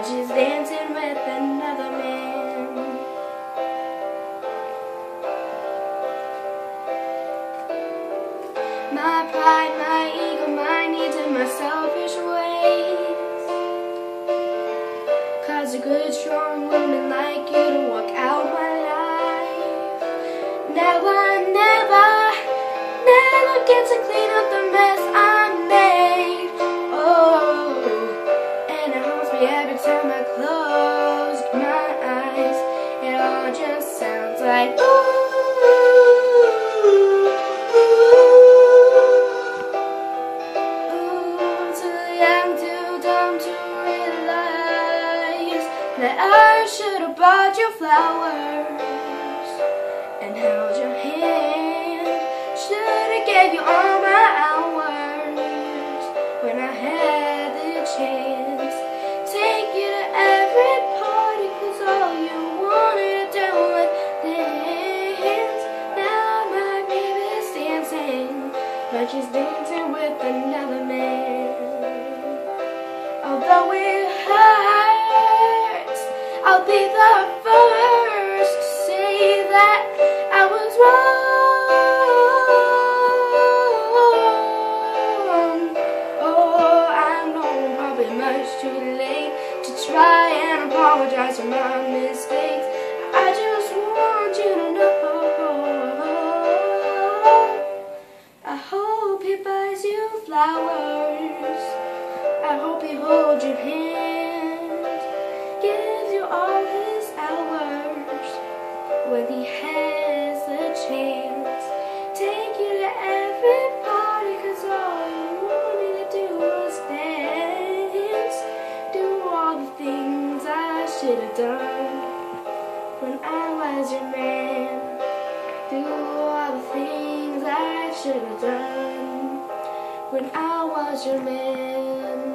but she's dancing with another man. My pride, my ego, my needs, and my selfish ways cause a good, strong woman like you to walk out my life. Now I never get to clean up the mess I made. Oh, and it haunts me every time I close my eyes. It all just sounds like ooh. That I should have bought you flowers and held your hand. Should have gave you all my hours when I had the chance. Take you to every party cause all you wanted to do was dance. Now my baby's dancing, but she's dancing with another man. Although it hurts, I'll be the first to say that I was wrong. Oh, I know I'm probably much too late to try and apologize for my mistakes. I just want you to know I hope he buys you flowers. I hope he holds your hand, gives you all his hours when he has the chance. Take you to every party cause all you wanted to do was dance. Do all the things I should have done when I was your man. Do all the things I should have done when I was your man.